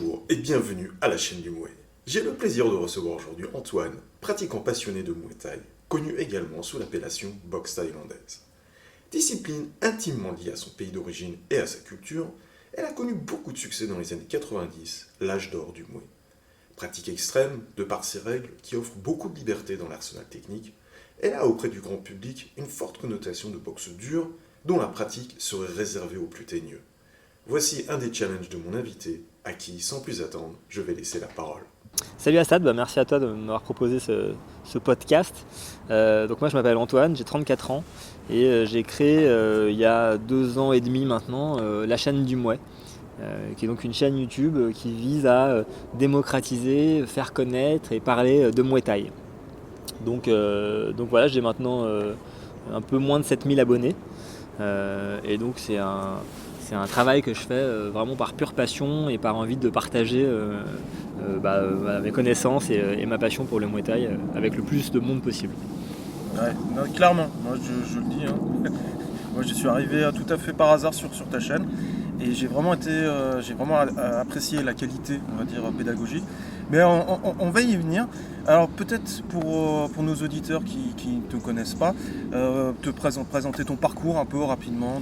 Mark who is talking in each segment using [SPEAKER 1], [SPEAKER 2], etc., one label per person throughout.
[SPEAKER 1] Bonjour et bienvenue à la chaîne du Muay. J'ai le plaisir de recevoir aujourd'hui Antoine, pratiquant passionné de Muay Thai, connu également sous l'appellation boxe thaïlandaise. Discipline intimement liée à son pays d'origine et à sa culture, elle a connu beaucoup de succès dans les années 90, l'âge d'or du Muay. Pratique extrême, de par ses règles qui offrent beaucoup de liberté dans l'arsenal technique, elle a auprès du grand public une forte connotation de boxe dure dont la pratique serait réservée aux plus teigneux. Voici un des challenges de mon invité, à qui, sans plus attendre, je vais laisser la parole.
[SPEAKER 2] Salut Assad, merci à toi de m'avoir proposé ce podcast. Donc moi je m'appelle Antoine, j'ai 34 ans et j'ai créé il y a 2 ans et demi maintenant la chaîne du Muay, qui est donc une chaîne YouTube qui vise à démocratiser, faire connaître et parler de Muay Thai. Donc voilà, j'ai maintenant un peu moins de 7000 abonnés et donc c'est un travail que je fais vraiment par pure passion et par envie de partager mes connaissances et ma passion pour le Muay Thai avec le plus de monde possible.
[SPEAKER 3] Ouais, non, clairement, moi je le dis, hein. Moi je suis arrivé tout à fait par hasard sur ta chaîne et j'ai vraiment apprécié la qualité, on va dire, pédagogique. Mais on va y venir. Alors peut-être pour nos auditeurs qui ne te connaissent pas, présenter ton parcours un peu rapidement.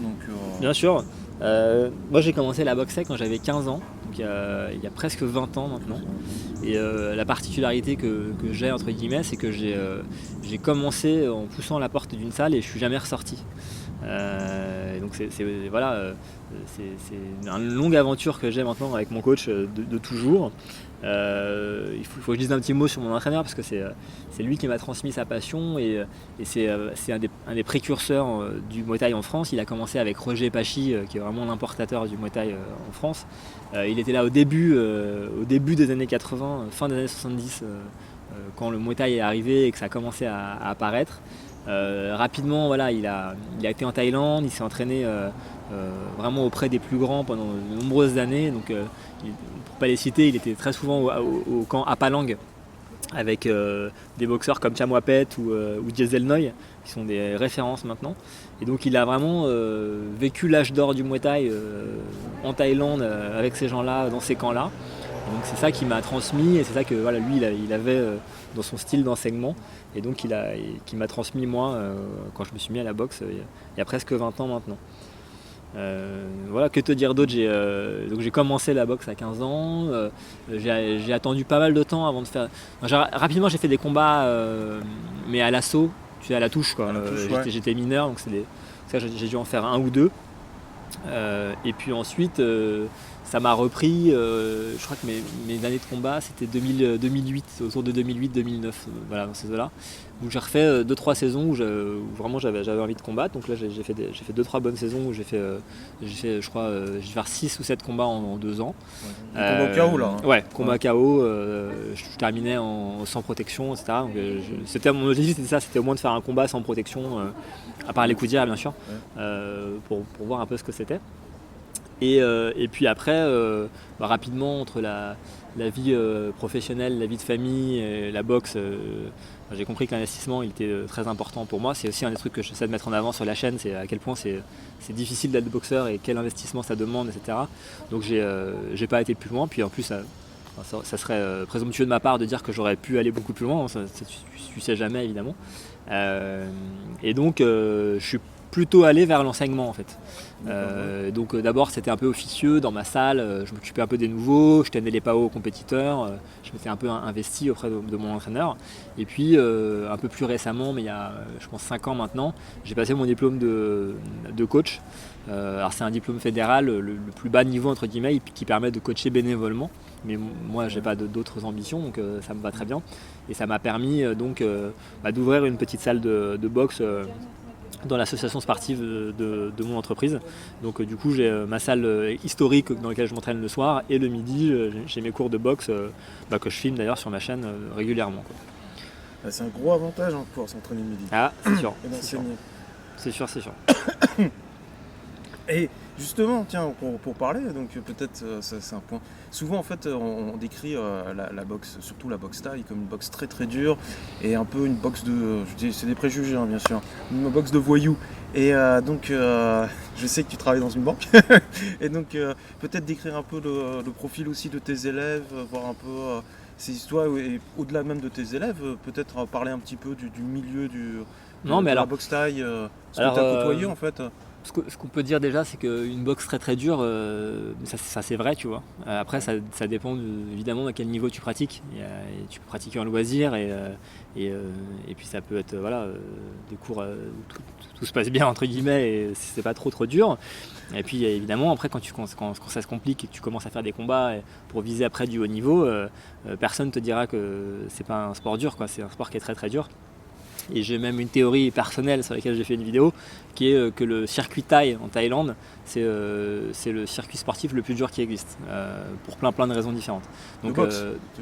[SPEAKER 2] Bien sûr. Moi j'ai commencé la boxe quand j'avais 15 ans, donc il y a presque 20 ans maintenant. Et la particularité que j'ai entre guillemets, c'est que j'ai commencé en poussant la porte d'une salle et je suis jamais ressorti. Donc c'est une longue aventure que j'ai maintenant avec mon coach de toujours. Il faut que je dise un petit mot sur mon entraîneur parce que c'est lui qui m'a transmis sa passion et c'est un des précurseurs du Muay Thai en France. Il a commencé avec Roger Pachi qui est vraiment l'importateur du Muay Thai en France. Il était là au début des années 80, fin des années 70 quand le Muay Thai est arrivé et que ça a commencé à apparaître. Rapidement, voilà, il a été en Thaïlande, il s'est entraîné vraiment auprès des plus grands pendant de nombreuses années. Donc, pour pas les citer, il était très souvent au camp Apalang avec des boxeurs comme Chamwapet ou Diesel Noy, qui sont des références maintenant. Et donc, il a vraiment vécu l'âge d'or du Muay Thai en Thaïlande avec ces gens-là, dans ces camps-là. Donc c'est ça qui m'a transmis et c'est ça que voilà, lui il avait dans son style d'enseignement et donc qui m'a transmis moi quand je me suis mis à la boxe il y a presque 20 ans maintenant. Voilà, que te dire d'autre, donc j'ai commencé la boxe à 15 ans, j'ai attendu pas mal de temps avant de faire. Rapidement j'ai fait des combats mais à l'assaut, tu sais, à la touche quoi. J'étais mineur donc j'ai dû en faire un ou deux. Et puis ensuite ça m'a repris, je crois que mes années de combat c'était 2008, autour de 2008-2009, voilà, dans ces eaux-là. Donc j'ai refait 2-3 saisons où vraiment j'avais envie de combattre. Donc là j'ai fait 2-3 bonnes saisons où j'ai fait je crois j'ai dû faire 6 ou 7 combats en 2 ans.
[SPEAKER 3] Combat KO là.
[SPEAKER 2] Ouais, combat KO, je terminais sans protection, etc. Donc, mon objectif c'était ça, c'était au moins de faire un combat sans protection, à part les coups d'hier bien sûr, pour voir un peu ce que c'était. Et puis après, rapidement, entre la vie professionnelle, la vie de famille et la boxe, j'ai compris que l'investissement il était très important pour moi. C'est aussi un des trucs que j'essaie de mettre en avant sur la chaîne, c'est à quel point c'est difficile d'être boxeur et quel investissement ça demande, etc. Donc j'ai pas été plus loin. Puis en plus, ça serait présomptueux de ma part de dire que j'aurais pu aller beaucoup plus loin. Tu sais jamais évidemment. Et donc je suis plutôt aller vers l'enseignement en fait. Donc d'abord c'était un peu officieux dans ma salle, je m'occupais un peu des nouveaux, je tenais les PAO aux compétiteurs, je m'étais un peu investi auprès de mon entraîneur. Et puis un peu plus récemment, mais il y a je pense 5 ans maintenant, j'ai passé mon diplôme de coach. Alors c'est un diplôme fédéral, le plus bas niveau entre guillemets, qui permet de coacher bénévolement. Mais moi j'ai pas d'autres ambitions donc ça me va très bien. Et ça m'a permis d'ouvrir une petite salle de boxe dans l'association sportive de mon entreprise. Donc du coup j'ai ma salle historique dans laquelle je m'entraîne le soir et le midi j'ai mes cours de boxe que je filme d'ailleurs sur ma chaîne régulièrement quoi.
[SPEAKER 3] C'est un gros avantage de pouvoir s'entraîner le midi.
[SPEAKER 2] Ah c'est sûr.
[SPEAKER 3] Et d'enseigner.
[SPEAKER 2] C'est sûr.
[SPEAKER 3] Et Justement, tiens, pour parler, donc peut-être c'est un point. Souvent en fait on décrit la boxe, surtout la boxe thaï, comme une boxe très très dure et un peu une boxe de, je dis, c'est des préjugés hein, bien sûr, une boxe de voyous. Et donc je sais que tu travailles dans une banque et donc peut-être décrire un peu le profil aussi de tes élèves, voir un peu ces histoires et au-delà même de tes élèves, peut-être parler un petit peu du milieu
[SPEAKER 2] Non, mais
[SPEAKER 3] de la
[SPEAKER 2] alors,
[SPEAKER 3] boxe thaï, ce que
[SPEAKER 2] alors
[SPEAKER 3] tu as côtoyé en fait.
[SPEAKER 2] ce qu'on peut dire déjà, c'est qu'une boxe très très dure, ça c'est vrai, tu vois. Après, ça dépend évidemment à quel niveau tu pratiques. Tu peux pratiquer en loisir et puis ça peut être des cours où tout se passe bien entre guillemets et c'est pas trop dur. Et puis évidemment après quand ça se complique et que tu commences à faire des combats pour viser après du haut niveau, personne te dira que c'est pas un sport dur, quoi. C'est un sport qui est très très dur. Et j'ai même une théorie personnelle sur laquelle j'ai fait une vidéo qui est que le circuit Thaï en Thaïlande, c'est le circuit sportif le plus dur qui existe, pour plein de raisons différentes. Donc,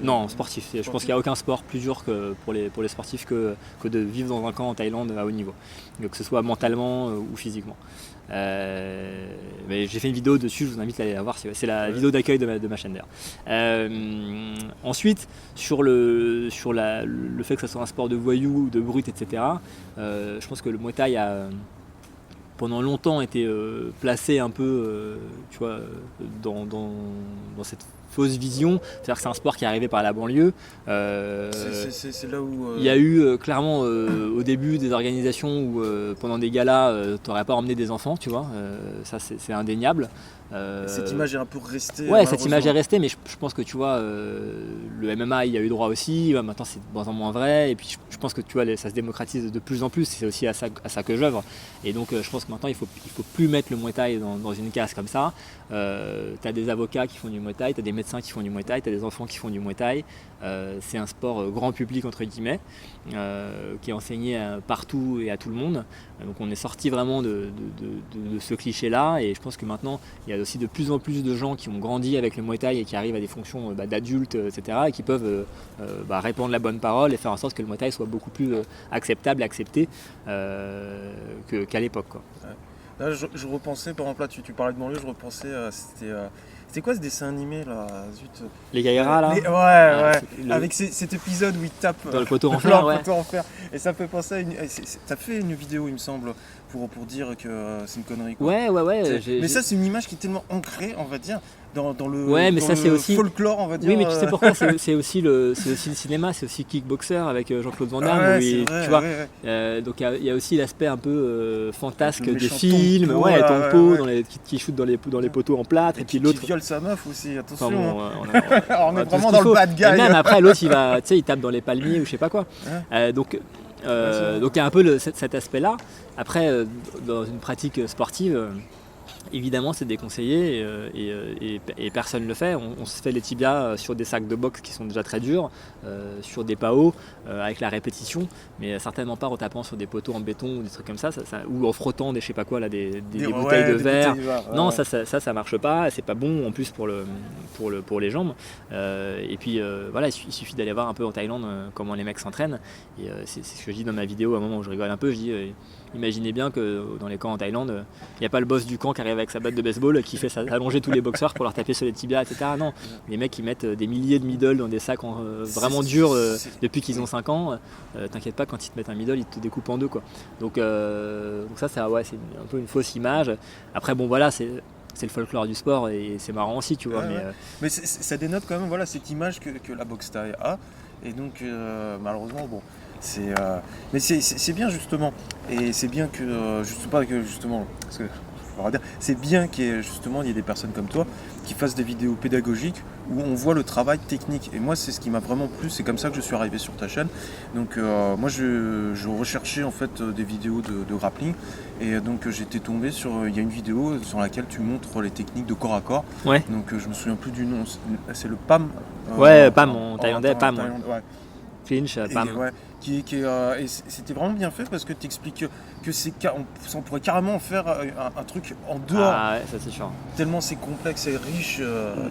[SPEAKER 2] non, sportif. Je pense qu'il n'y a aucun sport plus dur pour les sportifs que de vivre dans un camp en Thaïlande à haut niveau, donc, que ce soit mentalement ou physiquement. Mais j'ai fait une vidéo dessus, je vous invite à aller la voir, c'est la vidéo d'accueil de ma chaîne d'ailleurs. Ensuite, sur le fait que ça soit un sport de voyous, de brut, etc., je pense que le Muay Thai a pendant longtemps été placé un peu tu vois, dans cette fausse vision, c'est-à-dire que c'est un sport qui est arrivé par la banlieue.
[SPEAKER 3] C'est là où...
[SPEAKER 2] Il y a eu clairement au début des organisations où pendant des galas, t'aurais pas emmené des enfants, tu vois, ça c'est indéniable.
[SPEAKER 3] Cette image est un peu restée.
[SPEAKER 2] Ouais, cette image est restée, mais je pense que tu vois, le MMA il y a eu droit aussi, maintenant c'est de moins en moins vrai, et puis je pense que tu vois, ça se démocratise de plus en plus, c'est aussi à ça que j'œuvre, et donc je pense que maintenant il faut plus mettre le Muay Thai dans une case comme ça. T'as des avocats qui font du Muay Thai, t'as des médecins qui font du Muay Thai, t'as des enfants qui font du Muay Thai. C'est un sport grand public entre guillemets, qui est enseigné partout et à tout le monde. Donc on est sorti vraiment de ce cliché là, et je pense que maintenant il y a aussi de plus en plus de gens qui ont grandi avec le Muay Thai et qui arrivent à des fonctions d'adultes, etc., et qui peuvent répandre la bonne parole et faire en sorte que le Muay Thai soit beaucoup plus acceptable et accepté qu'à l'époque, quoi.
[SPEAKER 3] Là, je repensais, par exemple, là, tu parlais de banlieue, je repensais, c'était quoi ce dessin animé là? Zut.
[SPEAKER 2] Les Gaïras là.
[SPEAKER 3] Ouais. Avec cet épisode où il tape
[SPEAKER 2] dans le poteau en fer.
[SPEAKER 3] Poteau en fer. Et ça me fait penser à t'as fait une vidéo, il me semble, pour dire que c'est une connerie, quoi.
[SPEAKER 2] Ouais.
[SPEAKER 3] Mais ça, c'est une image qui est tellement ancrée, on va dire, dans le,
[SPEAKER 2] mais ça, c'est aussi
[SPEAKER 3] folklore, on va dire.
[SPEAKER 2] Oui, mais tu sais pourquoi, c'est aussi le cinéma, c'est aussi Kickboxer avec Jean-Claude Van Damme, tu vois. Donc il y a aussi l'aspect un peu fantasque des films, Tongpo qui shoot dans les poteaux en plâtre, et puis l'autre
[SPEAKER 3] qui viole sa meuf aussi, attention.
[SPEAKER 2] Enfin,
[SPEAKER 3] on est vraiment dans le bad guy.
[SPEAKER 2] Et même après l'autre il tape dans les palmiers ou je sais pas quoi. Donc il y a un peu cet aspect-là. Après, dans une pratique sportive, évidemment c'est déconseillé et personne ne le fait. On se fait les tibias sur des sacs de boxe qui sont déjà très durs, sur des PAO avec la répétition, mais certainement pas en tapant sur des poteaux en béton ou des trucs comme ça, ou en frottant des je sais pas quoi là, des bouteilles de verre. Non, ça marche pas, c'est pas bon en plus pour les jambes. Et puis voilà, il suffit d'aller voir un peu en Thaïlande comment les mecs s'entraînent. Et c'est ce que je dis dans ma vidéo à un moment où je rigole un peu, je dis imaginez bien que dans les camps en Thaïlande, il n'y a pas le boss du camp qui arrive avec sa batte de baseball qui fait allonger tous les boxeurs pour leur taper sur les tibias, etc. Non, les mecs qui mettent des milliers de middle dans des sacs vraiment durs depuis qu'ils ont 5 ans. T'inquiète pas, quand ils te mettent un middle, ils te découpent en deux, quoi. Donc ça c'est un peu une fausse image. Après bon voilà, c'est le folklore du sport et c'est marrant aussi, tu vois.
[SPEAKER 3] Mais ça dénote quand même cette image que la boxe thaï a. Et donc malheureusement bon. Mais c'est bien justement, et c'est bien que parce que c'est bien qu'il y ait des personnes comme toi qui fassent des vidéos pédagogiques où on voit le travail technique. Et moi c'est ce qui m'a vraiment plu, c'est comme ça que je suis arrivé sur ta chaîne. Donc moi je recherchais en fait des vidéos de grappling, et donc j'étais tombé il y a une vidéo sur laquelle tu montres les techniques de corps à corps. Donc je me souviens plus du nom, c'est le PAM.
[SPEAKER 2] PAM en thaïlandais, PAM. Clinch, PAM.
[SPEAKER 3] Et c'était vraiment bien fait parce que tu expliques que on pourrait carrément en faire un truc en dehors.
[SPEAKER 2] Ah ouais, ça c'est sûr.
[SPEAKER 3] Tellement c'est complexe et riche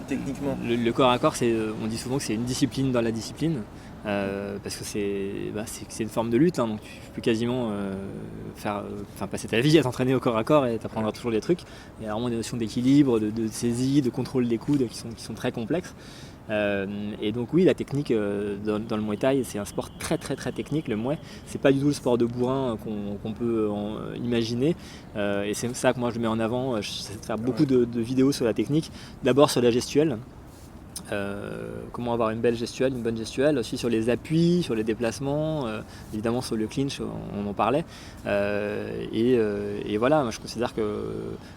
[SPEAKER 3] techniquement.
[SPEAKER 2] Le corps à corps, on dit souvent que c'est une discipline dans la discipline. parce que c'est une forme de lutte, hein, donc tu peux quasiment passer ta vie à t'entraîner au corps à corps et tu apprendras toujours des trucs. Il y a vraiment des notions d'équilibre, de saisie, de contrôle des coudes qui sont très complexes. Et donc oui, la technique dans le Muay Thai, c'est un sport très très très technique. Le Muay, c'est pas du tout le sport de bourrin qu'on peut imaginer, et c'est ça que moi je mets en avant. J'essaie de faire beaucoup de vidéos sur la technique, d'abord sur la gestuelle. Comment avoir une bonne gestuelle, aussi sur les appuis, sur les déplacements, évidemment sur le clinch, on en parlait. Et voilà, moi je considère que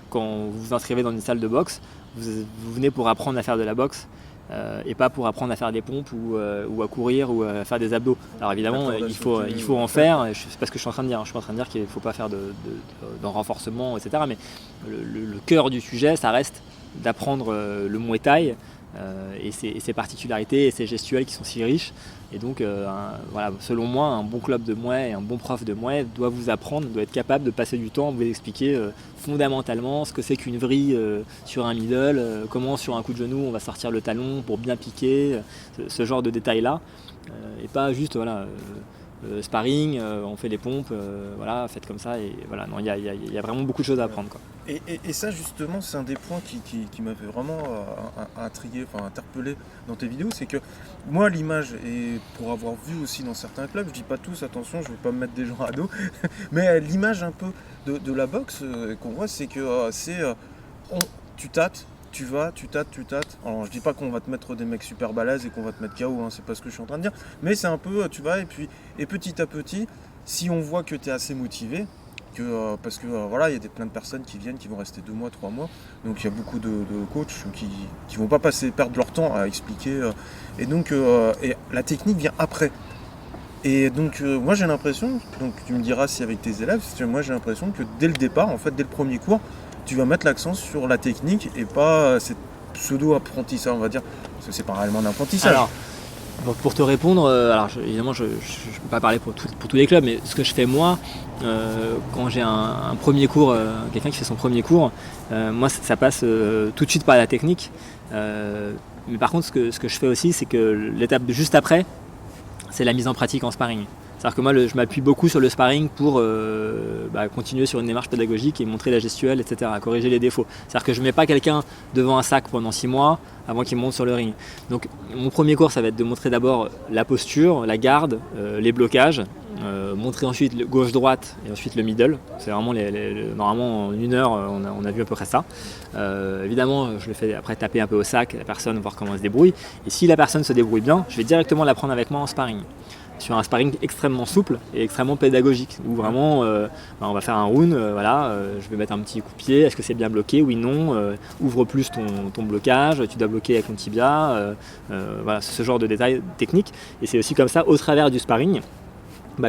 [SPEAKER 2] quand vous vous inscrivez dans une salle de boxe, vous venez pour apprendre à faire de la boxe. Et pas pour apprendre à faire des pompes ou à courir ou à faire des abdos. Alors évidemment, il faut en faire, c'est pas ce que je suis en train de dire. Je suis en train de dire qu'il ne faut pas faire de renforcement, etc. Mais le cœur du sujet, ça reste d'apprendre le Muay Thai et ses particularités et ses gestuels qui sont si riches. Et donc, selon moi, un bon club de Muay et un bon prof de Muay doit vous apprendre, doit être capable de passer du temps à vous expliquer fondamentalement ce que c'est qu'une vrille sur un middle, comment sur un coup de genou on va sortir le talon pour bien piquer, ce genre de détails-là. Et pas juste, sparring, on fait des pompes, faites comme ça. Et voilà, non, il y a vraiment beaucoup de choses à apprendre, quoi.
[SPEAKER 3] Et ça justement, c'est un des points qui m'avait vraiment intrigué, interpellé dans tes vidéos, c'est que moi l'image, et pour avoir vu aussi dans certains clubs, je dis pas tous, attention, je vais pas me mettre des gens à dos, mais l'image un peu de la boxe qu'on voit, c'est que tu tâtes, tu vas, tu tâtes. Alors je dis pas qu'on va te mettre des mecs super balèzes et qu'on va te mettre KO, hein, c'est pas ce que je suis en train de dire, mais c'est un peu, tu vas et petit à petit, si on voit que tu es assez motivé, parce que il y a plein de personnes qui viennent, qui vont rester 2 mois, 3 mois, donc il y a beaucoup de coachs qui vont pas perdre leur temps à expliquer, et donc et la technique vient après. Et donc moi j'ai l'impression, donc tu me diras si avec tes élèves, moi j'ai l'impression que dès le départ, en fait dès le premier cours, tu vas mettre l'accent sur la technique et pas cette pseudo-apprentissage, on va dire, parce que c'est pas réellement un apprentissage.
[SPEAKER 2] Alors, pour te répondre, évidemment je ne peux pas parler pour tous les clubs, mais ce que je fais moi, quand j'ai un premier cours, quelqu'un qui fait son premier cours, moi ça passe tout de suite par la technique. Mais par contre ce que je fais aussi, c'est que l'étape juste après, c'est la mise en pratique en sparring. C'est-à-dire que moi je m'appuie beaucoup sur le sparring pour continuer sur une démarche pédagogique et montrer la gestuelle, etc., corriger les défauts. C'est-à-dire que je ne mets pas quelqu'un devant un sac pendant 6 mois avant qu'il monte sur le ring. Donc mon premier cours, ça va être de montrer d'abord la posture, la garde, les blocages, montrer ensuite le gauche-droite et ensuite le middle. C'est vraiment normalement en 1 heure on a vu à peu près ça. Évidemment je le fais après taper un peu au sac la personne, voir comment elle se débrouille. Et si la personne se débrouille bien, je vais directement la prendre avec moi en sparring. Sur un sparring extrêmement souple et extrêmement pédagogique, où vraiment on va faire un round, je vais mettre un petit coup de pied, est-ce que c'est bien bloqué, oui, non, ouvre plus ton blocage, tu dois bloquer avec ton tibia, ce genre de détails techniques. Et c'est aussi comme ça, au travers du sparring,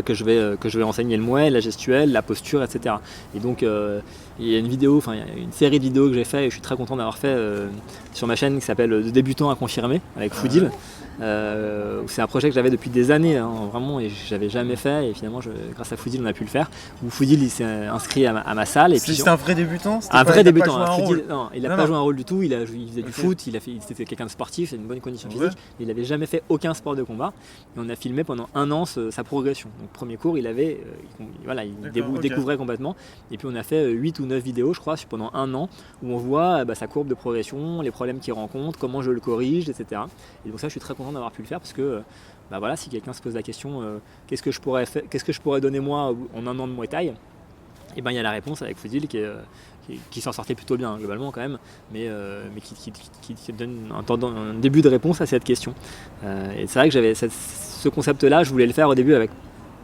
[SPEAKER 2] que je vais enseigner le Muay, la gestuelle, la posture, etc. Et donc il y a une série de vidéos que j'ai fait et je suis très content d'avoir fait sur ma chaîne qui s'appelle De débutant à confirmer avec Foudil. C'est un projet que j'avais depuis des années, hein, vraiment, et j'avais jamais fait, et finalement grâce à Foudil on a pu le faire. Où Foudil il s'est inscrit à ma salle.
[SPEAKER 3] C'est un vrai débutant?
[SPEAKER 2] Un vrai débutant. Il n'a pas
[SPEAKER 3] joué
[SPEAKER 2] un rôle du tout, il faisait du foot, c'était quelqu'un de sportif, c'est une bonne condition physique, mais il n'avait jamais fait aucun sport de combat. Et on a filmé pendant 1 an sa progression. Donc premier cours il découvrait complètement, et puis on a fait 8 ou 9 vidéos je crois pendant 1 an, où on voit sa courbe de progression, les problèmes qu'il rencontre, comment je le corrige, etc. Et donc ça je suis très content d'avoir pu le faire parce que si quelqu'un se pose la question qu'est-ce que je pourrais donner moi en 1 an de Muay Thai, et il y a la réponse avec Foudil qui s'en sortait plutôt bien globalement quand même, mais qui donne un début de réponse à cette question. Et c'est vrai que j'avais ce concept là, je voulais le faire au début avec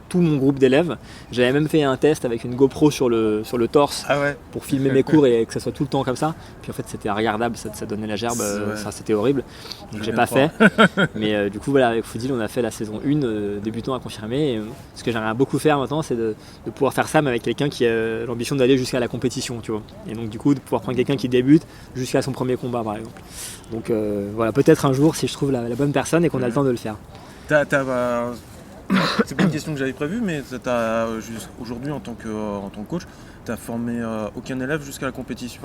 [SPEAKER 2] tout mon groupe d'élèves. J'avais même fait un test avec une GoPro sur le torse pour filmer mes cours et que ça soit tout le temps comme ça. Puis en fait c'était regardable, ça donnait la gerbe, ça c'était horrible. Donc j'ai pas fait. Mais du coup avec Foudil on a fait la saison 1 débutant à confirmer. Et, ce que j'aimerais beaucoup faire maintenant c'est de pouvoir faire ça mais avec quelqu'un qui a l'ambition d'aller jusqu'à la compétition, tu vois. Et donc du coup de pouvoir prendre quelqu'un qui débute jusqu'à son premier combat par exemple. Donc peut-être un jour si je trouve la bonne personne et qu'on a le temps de le faire.
[SPEAKER 3] C'est pas une question que j'avais prévue, mais aujourd'hui en tant que coach, tu as formé aucun élève jusqu'à la compétition,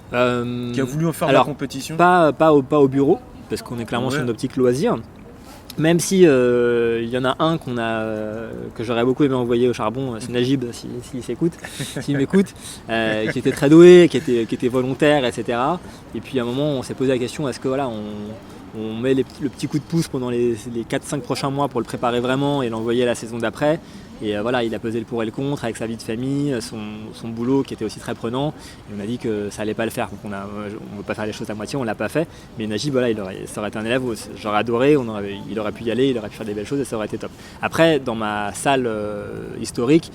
[SPEAKER 3] qui a voulu faire la compétition?
[SPEAKER 2] Pas au bureau, parce qu'on est clairement sur une optique loisir. Même si il y en a un que j'aurais beaucoup aimé envoyer au charbon, c'est Najib, s'il s'écoute, s'il m'écoute, qui était très doué, qui était volontaire, etc. Et puis à un moment, on s'est posé la question, est-ce que voilà, on met le petit coup de pouce pendant les 4-5 prochains mois pour le préparer vraiment et l'envoyer à la saison d'après. Et voilà, il a pesé le pour et le contre avec sa vie de famille, son boulot qui était aussi très prenant. Et on a dit que ça allait pas le faire. Donc on ne veut pas faire les choses à moitié, on l'a pas fait. Mais Najib, voilà, ça aurait été un élève, j'aurais adoré, il aurait pu y aller, il aurait pu faire des belles choses et ça aurait été top. Après, dans ma salle historique,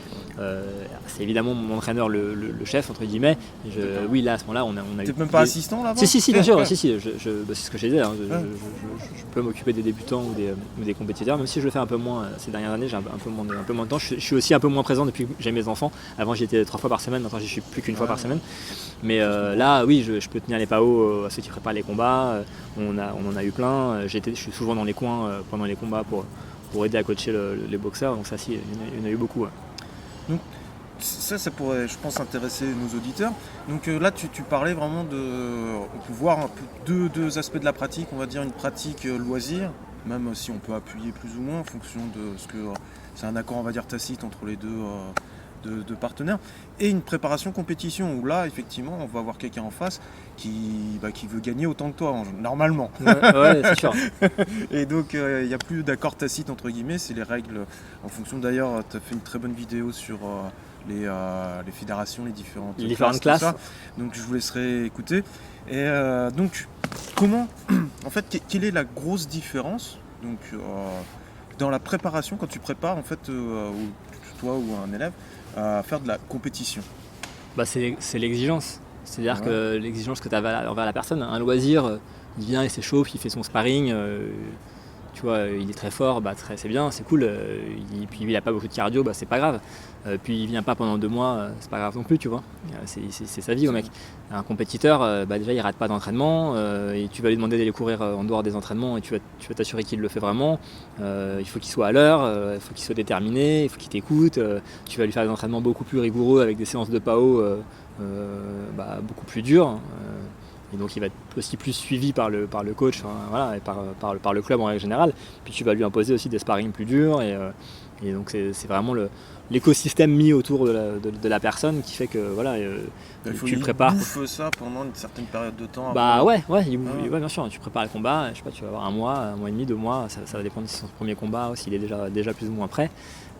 [SPEAKER 2] c'est évidemment mon entraîneur le chef, entre guillemets. Oui, là, à ce moment-là, on a eu...
[SPEAKER 3] T'es même pas assistant là-bas ?
[SPEAKER 2] Si, bien sûr, c'est ce que je disais. Hein, je peux m'occuper des débutants ou des compétiteurs, même si je le fais un peu moins ces dernières années, j'ai un peu moins de temps. Je suis aussi un peu moins présent depuis que j'ai mes enfants. Avant, j'y étais 3 fois par semaine, maintenant, j'y suis plus qu'une fois par semaine. Mais là, oui, je peux tenir les PAO à ceux qui préparent les combats. On en a eu plein. Je suis souvent dans les coins pendant les combats pour aider à coacher les boxeurs. Donc ça, si, il y en a eu beaucoup. Ouais.
[SPEAKER 3] Donc, ça pourrait, je pense, intéresser nos auditeurs. Donc là, tu parlais vraiment on peut voir un peu deux aspects de la pratique. On va dire une pratique loisir, même si on peut appuyer plus ou moins en fonction de ce que c'est un accord, on va dire, tacite entre les deux partenaires, et une préparation compétition où là, effectivement, on va avoir quelqu'un en face qui veut gagner autant que toi, normalement.
[SPEAKER 2] Ouais, c'est sûr.
[SPEAKER 3] Et donc, il n'y a plus d'accord tacite, entre guillemets, c'est les règles en fonction. D'ailleurs, tu as fait une très bonne vidéo sur les fédérations, les différentes
[SPEAKER 2] classes.
[SPEAKER 3] Ça. Donc, je vous laisserai écouter. Et donc, comment, en fait, quelle est la grosse différence donc, dans la préparation, quand tu prépares, en fait, toi ou un élève, à faire de la compétition?
[SPEAKER 2] C'est l'exigence. C'est-à-dire que l'exigence que tu as envers la personne, un loisir, il vient, il s'échauffe, il fait son sparring, tu vois, il est très fort, c'est bien, c'est cool. Puis il n'a pas beaucoup de cardio, c'est pas grave. Puis il vient pas pendant 2 mois, c'est pas grave non plus, tu vois. C'est sa vie au mec. Un compétiteur, déjà il rate pas d'entraînement, et tu vas lui demander d'aller courir en dehors des entraînements et tu vas t'assurer qu'il le fait vraiment. Il faut qu'il soit à l'heure, il faut qu'il soit déterminé, il faut qu'il t'écoute. Tu vas lui faire des entraînements beaucoup plus rigoureux avec des séances de PAO beaucoup plus dures. Et donc il va être aussi plus suivi par le coach, et par le club en règle générale. Puis tu vas lui imposer aussi des sparring plus durs. Et donc c'est vraiment l'écosystème mis autour de la personne qui fait que voilà, tu le prépares.
[SPEAKER 3] Il bouffe ça pendant une certaine période de temps.
[SPEAKER 2] Ouais, bien sûr. Tu prépares le combat, je sais pas, tu vas avoir 1 mois et demi, 2 mois, ça va dépendre de son premier combat, s'il est déjà plus ou moins prêt.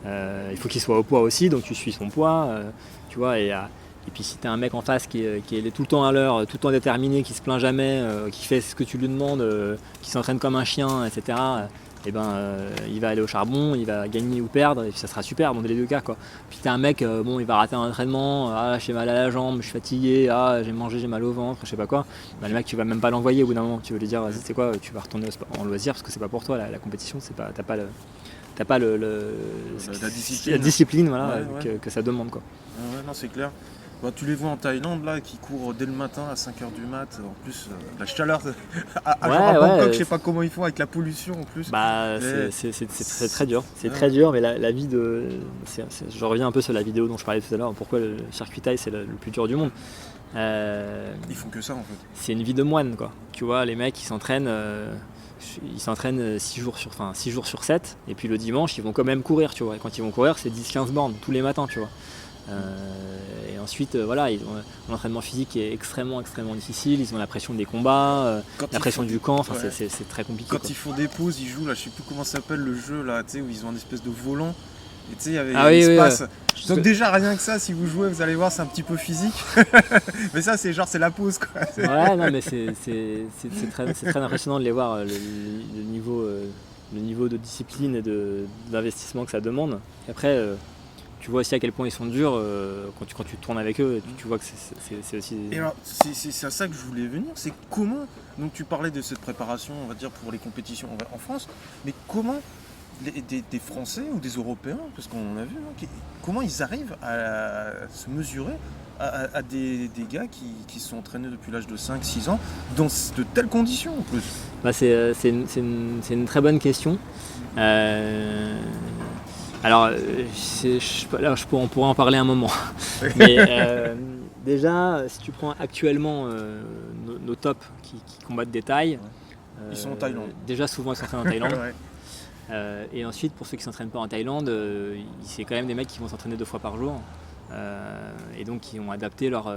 [SPEAKER 2] Il faut qu'il soit au poids aussi, donc tu suis son poids, tu vois. Et puis si tu as un mec en face qui est tout le temps à l'heure, tout le temps déterminé, qui se plaint jamais, qui fait ce que tu lui demandes, qui s'entraîne comme un chien, etc., il va aller au charbon, il va gagner ou perdre, et puis ça sera super dans les 2 cas, quoi. Puis tu as un mec, il va rater un entraînement, j'ai mal à la jambe, je suis fatigué, j'ai mangé, j'ai mal au ventre, je sais pas quoi. Le mec, tu vas même pas l'envoyer au bout d'un moment, tu vas lui dire, vas-y, c'est quoi, tu vas retourner en loisir, parce que c'est pas pour toi, la compétition, t'as pas la discipline voilà, que ça demande, quoi.
[SPEAKER 3] Non, c'est clair. Tu les vois en Thaïlande là qui courent dès le matin à 5h du mat, en plus la chaleur à Bangkok, je sais pas comment ils font avec la pollution en plus.
[SPEAKER 2] C'est très dur, très dur, mais la vie je reviens un peu sur la vidéo dont je parlais tout à l'heure, pourquoi le circuit thaï c'est le plus dur du monde.
[SPEAKER 3] Ils font que ça en fait.
[SPEAKER 2] C'est une vie de moine, quoi. Tu vois, les mecs ils s'entraînent 6 jours sur 7, et puis le dimanche ils vont quand même courir, tu vois. Et quand ils vont courir, c'est 10-15 bornes tous les matins, tu vois. Et ensuite, ils ont un entraînement physique qui est extrêmement difficile. Ils ont la pression des combats, la pression du camp. C'est très compliqué.
[SPEAKER 3] Quand ils font des pauses, ils jouent là, je sais plus comment ça s'appelle le jeu là, où ils ont une espèce de volant. Et tu sais, il y avait l'espace. Donc déjà rien que ça, si vous jouez, vous allez voir, c'est un petit peu physique. Mais ça, c'est la pause, quoi.
[SPEAKER 2] Ouais, non, mais c'est très impressionnant de les voir, le niveau de discipline et d'investissement que ça demande. Après. Tu vois aussi à quel point ils sont durs quand tu tournes avec eux, tu vois que c'est aussi...
[SPEAKER 3] Et alors, c'est à ça que je voulais venir, c'est comment, donc tu parlais de cette préparation, on va dire, pour les compétitions en France, mais comment des Français ou des Européens, parce qu'on en a vu, comment ils arrivent à se mesurer à des gars qui sont entraînés depuis l'âge de 5-6 ans dans de telles conditions en plus?
[SPEAKER 2] C'est une très bonne question. Alors, on pourrait en parler un moment. Mais déjà, si tu prends actuellement nos tops qui combattent des Thaïs,
[SPEAKER 3] ils sont en Thaïlande.
[SPEAKER 2] Déjà, souvent, ils sont en Thaïlande. Et ensuite, pour ceux qui ne s'entraînent pas en Thaïlande, c'est quand même des mecs qui vont s'entraîner 2 fois par jour. Et donc qui ont adapté leur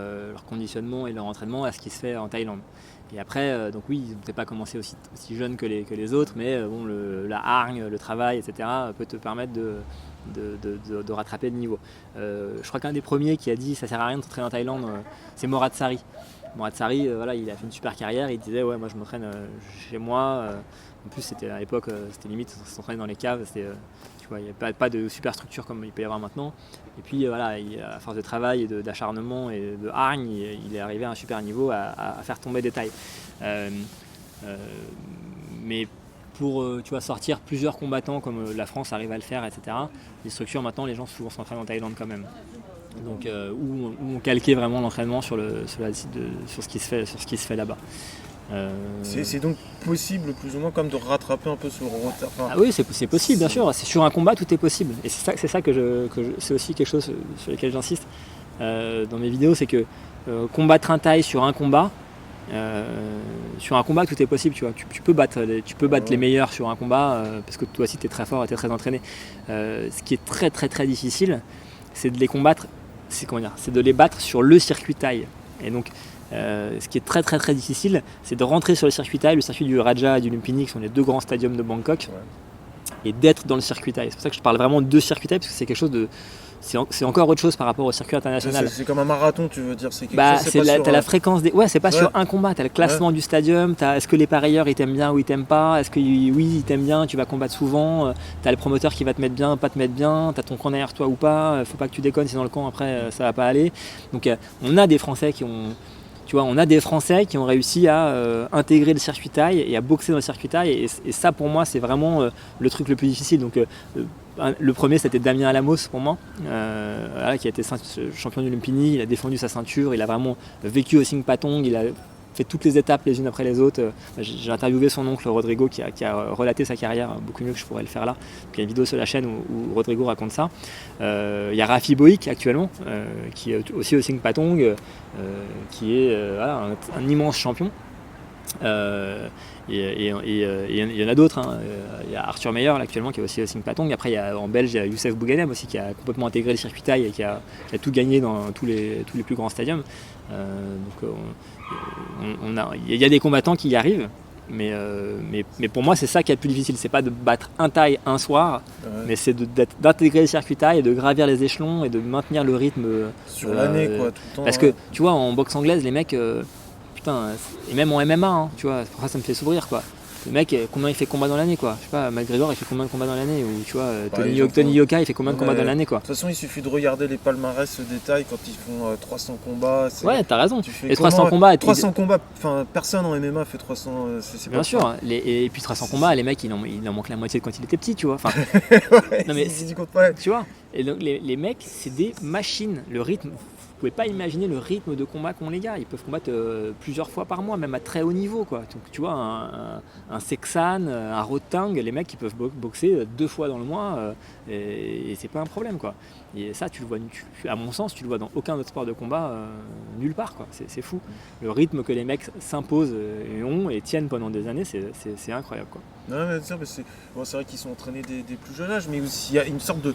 [SPEAKER 2] conditionnement et leur entraînement à ce qui se fait en Thaïlande. Et après, donc oui, ils n'ont peut-être pas commencé aussi jeunes que les autres, mais bon, la hargne, le travail, etc. peut te permettre de rattraper le niveau. Je crois qu'un des premiers qui a dit ça sert à rien de s'entraîner en Thaïlande, c'est Morad Sari. Morad Sari, voilà, il a fait une super carrière, il disait ouais, moi je m'entraîne chez moi. En plus, c'était à l'époque, c'était limite s'entraîner dans les caves. Tu vois, il n'y avait pas de super structure comme il peut y avoir maintenant. Et puis voilà, à force de travail et d'acharnement et de hargne, il est arrivé à un super niveau à faire tomber des tailles. Mais pour tu vois, sortir plusieurs combattants comme la France arrive à le faire, etc., les structures maintenant, les gens souvent s'entraînent en Thaïlande quand même. Donc, où on calquait vraiment l'entraînement sur ce qui se fait là-bas.
[SPEAKER 3] C'est donc possible plus ou moins comme de rattraper un peu ce retard.
[SPEAKER 2] Ah oui, c'est possible, bien sûr. C'est sur un combat, tout est possible. Et c'est ça que c'est aussi quelque chose sur lequel j'insiste dans mes vidéos, c'est que combattre un taille sur un combat, tout est possible. Tu vois, tu peux battre les meilleurs sur un combat parce que toi aussi tu es très fort et tu es très entraîné. Ce qui est très très très difficile, c'est de les combattre, c'est de les battre sur le circuit taille. Et donc ce qui est très très très difficile, c'est de rentrer sur le circuit taille, le circuit du Raja et du Lumpini, qui sont les 2 grands stadiums de Bangkok, et d'être dans le circuit taille. C'est pour ça que je parle vraiment de circuit taille, parce que c'est quelque chose de... C'est encore autre chose par rapport au circuit international.
[SPEAKER 3] C'est comme un marathon, tu veux dire, c'est quelque chose,
[SPEAKER 2] t'as la fréquence des... Ouais, c'est pas sur un combat, t'as le classement du stadium, est-ce que les parieurs ils t'aiment bien ou ils t'aiment pas, est-ce que oui ils t'aiment bien, tu vas combattre souvent, t'as le promoteur qui va te mettre bien, pas te mettre bien, t'as ton camp derrière toi ou pas, faut pas que tu déconnes, sinon le camp après ça va pas aller. Donc on a des Français qui ont réussi à intégrer le circuit taille et à boxer dans le circuit taille, et ça pour moi c'est vraiment le truc le plus difficile. Donc le premier c'était Damien Alamos pour moi, qui a été champion du Lumpini, il a défendu sa ceinture, il a vraiment vécu au Sing Patong, il a fait toutes les étapes les unes après les autres. J'ai interviewé son oncle Rodrigo qui a relaté sa carrière beaucoup mieux que je pourrais le faire là. Il y a une vidéo sur la chaîne où Rodrigo raconte ça. Il y a Rafi Boïk actuellement qui est aussi au Sing Patong, qui est un immense champion. Et il y en a d'autres. Il y a Arthur Meyer là, actuellement qui est aussi au Sing Patong. Après en Belge il y a Youssef Bouganem aussi qui a complètement intégré le circuit taille et qui a tout gagné dans tous les plus grands stadiums. Il y a des combattants qui y arrivent, mais pour moi c'est ça qui est le plus difficile. C'est pas de battre un taille un soir, mais c'est d'intégrer le circuit taille et de gravir les échelons et de maintenir le rythme
[SPEAKER 3] sur l'année quoi, tout le temps.
[SPEAKER 2] Parce que tu vois, en boxe anglaise les mecs et même en MMA, tu vois, pour ça me fait sourire quoi. Le mec, combien il fait combat dans l'année quoi? Je sais pas, McGregor il fait combien de combats dans l'année? Ou tu vois, Tony Yoka il fait combien de combats dans l'année quoi?
[SPEAKER 3] De toute façon, il suffit de regarder les palmarès détails quand ils font 300 combats.
[SPEAKER 2] Ouais, t'as raison.
[SPEAKER 3] Et
[SPEAKER 2] 300 combats.
[SPEAKER 3] 300 combats, enfin personne en MMA fait 300. C'est
[SPEAKER 2] bien sûr. Et puis 300 combats, les mecs il en manque la moitié de quand il était petit, tu vois. Enfin, non mais tu vois. Et donc les mecs, c'est des machines. Le rythme. Vous pouvez pas imaginer le rythme de combat qu'ont les gars. Ils peuvent combattre plusieurs fois par mois, même à très haut niveau, quoi. Donc, tu vois, un Sexan, un Rotang, les mecs ils peuvent boxer 2 fois dans le mois et c'est pas un problème, quoi. Et ça, tu le vois, à mon sens, tu le vois dans aucun autre sport de combat, nulle part, quoi. C'est fou. Le rythme que les mecs s'imposent et tiennent pendant des années, c'est incroyable, quoi.
[SPEAKER 3] Non, mais c'est vrai qu'ils sont entraînés des plus jeunes âges, mais aussi il y a une sorte de